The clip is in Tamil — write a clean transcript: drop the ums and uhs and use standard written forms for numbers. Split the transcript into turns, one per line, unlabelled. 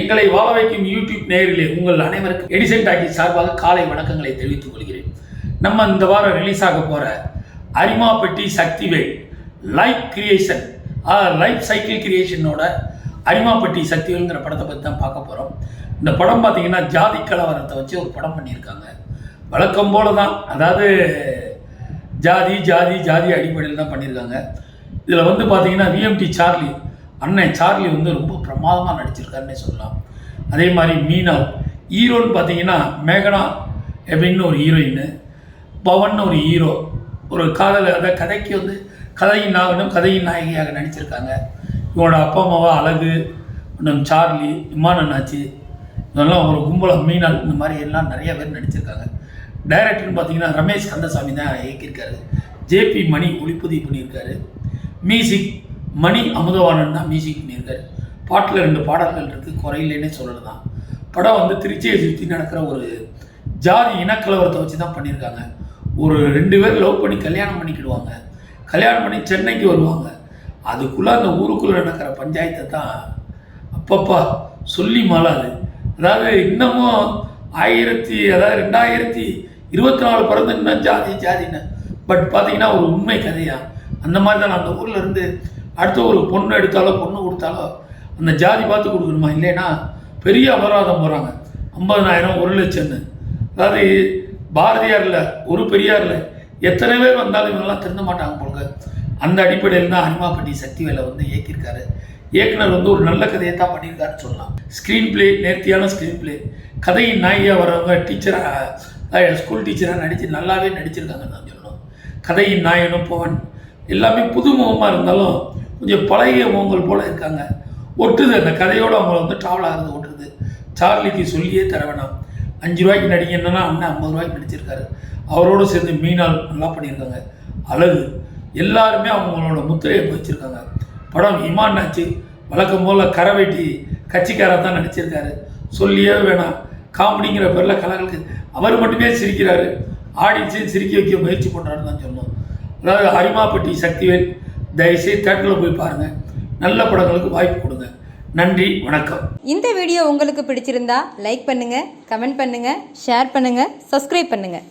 எங்களை வாழ வைக்கும் யூடியூப் நேயர்களே, உங்கள் அனைவருக்கும் எடிசன் டாக்கீஸ் சார்பாக காலை வணக்கங்களை தெரிவித்துக் கொள்கிறேன். நம்ம இந்த வாரம் ரிலீஸ் ஆக போற அரிமாப்பட்டி சக்திவேல் லைஃப் சைக்கிள் கிரியேஷனோட அரிமாப்பட்டி சக்திவேல்ங்கிற படத்தை பற்றி தான் பார்க்க போகிறோம். இந்த படம் பார்த்தீங்கன்னா ஜாதி கலவரத்தை வச்சு ஒரு படம் பண்ணியிருக்காங்க. வழக்கம் போல தான், அதாவது ஜாதி ஜாதி ஜாதி அடிப்படையில் தான் பண்ணியிருக்காங்க. இதில் வந்து பார்த்தீங்கன்னா விஎம்டி சார்லி அண்ணன் சார்லி வந்து ரொம்ப பிரமாதமாக நடிச்சிருக்காருன்னே சொல்லலாம். அதே மாதிரி மீனா ஹீரோன்னு பார்த்தீங்கன்னா மேகனா அப்படின்னு ஒரு ஹீரோயின், பவன் ஒரு ஹீரோ, ஒரு காதல் அந்த கதைக்கு வந்து கதையின் நாயகியாக நடிச்சிருக்காங்க. இவனோட அப்பா அம்மாவா அழகு, இன்னும் சார்லி, இமானாச்சு, இதெல்லாம் ஒரு கும்பலம் மீனால், இந்த மாதிரி எல்லாம் நிறைய பேர் நடிச்சிருக்காங்க. டைரக்டர்னு பார்த்தீங்கன்னா ரமேஷ் கந்தசாமி தான் இயக்கியிருக்காரு. ஜேபி மணி ஒளிப்பதிவு பண்ணியிருக்காரு. மியூசிக் மணி அமுதவாணன் தான் மியூசிக் பண்ணியிருக்காரு. பாட்டில் 2 பாடல்கள் இருக்குது, குறையிலேன்னே சொல்லலாம். படம் வந்து திருச்சியை சுற்றி நடக்கிற ஒரு ஜாதி இனக்கலவரத்தை வச்சு தான் பண்ணியிருக்காங்க. ஒரு 2 பேர் லவ் பண்ணி கல்யாணம் பண்ணிக்கிடுவாங்க. கல்யாணம் பண்ணி சென்னைக்கு வருவாங்க. அதுக்குள்ளே அந்த ஊருக்குள்ளே நடக்கிற பஞ்சாயத்தை தான் அப்பப்பா சொல்லி மாளாது. அதாவது இன்னமும் 2024 பிறந்து இன்னும் ஜாதின்னு பட் பார்த்தீங்கன்னா ஒரு உண்மை கதையா அந்த மாதிரி தான். அந்த ஊரில் இருந்து அடுத்த ஒரு பொண்ணு கொடுத்தாலோ அந்த ஜாதி பார்த்து கொடுக்கணுமா, இல்லைன்னா பெரிய அபராதம் போகிறாங்க. 50,000 1 லட்சம்னு. அதாவது பாரதியாரில் ஒரு பெரியாரில் எத்தனை பேர் வந்தாலும் இவங்கெல்லாம் திருந்த மாட்டாங்க போலுங்க. அந்த அடிப்படையில் தான் அரிமாப்பட்டி சக்திவேலை வந்து இயக்கியிருக்காரு. இயக்குனர் வந்து ஒரு நல்ல கதையை தான் பண்ணியிருக்காருன்னு சொல்லலாம். ஸ்க்ரீன் பிளே நேர்த்தியான ஸ்க்ரீன் பிளே, கதையின் நாயகியாக வரவங்க டீச்சராக ஸ்கூல் டீச்சராக நல்லாவே நடிச்சிருக்காங்கன்னு தான் சொல்லணும். கதையின் நாயகனும் பவன் எல்லாமே புதுமுகமாக இருந்தாலும் கொஞ்சம் பழைய முகங்கள் போல் இருக்காங்க. ஒட்டுது, அந்த கதையோடு அவங்கள வந்து ட்ராவல் ஆகிறது ஒட்டுது. சார்லிக்கு சொல்லியே தர வேணாம். 5 ரூபாய்க்கு நடிக்கணுன்னா அண்ணன் 50 ரூபாய்க்கு நடிச்சிருக்காரு. அவரோடு சேர்ந்து மீனால் நல்லா பண்ணியிருக்காங்க. அழகு எல்லாருமே அவங்களோட முத்திரையை வச்சுருக்காங்க. படம் இமானாச்சு வழக்கம் போல் கரவேட்டி கட்சிக்காராக தான் நடிச்சிருக்காரு. சொல்லியே வேணாம். காமெடிங்கிற பேரில் கலங்களுக்கு அவர் மட்டுமே சிரிக்கிறாரு. ஆடியன்ஸையும் சிரிக்க வைக்க முயற்சி பண்ணுறாருன்னு தான் சொல்லணும். அதாவது அரிமாப்பட்டி சக்திவேல் தயவுசெய்து தேட்டரில் போய் பாருங்கள். நல்ல படங்களுக்கு வாய்ப்பு கொடுங்க. நன்றி, வணக்கம்.
இந்த வீடியோ உங்களுக்கு பிடிச்சிருந்தா லைக் பண்ணுங்கள், கமெண்ட் பண்ணுங்கள், ஷேர் பண்ணுங்கள், சப்ஸ்கிரைப் பண்ணுங்கள்.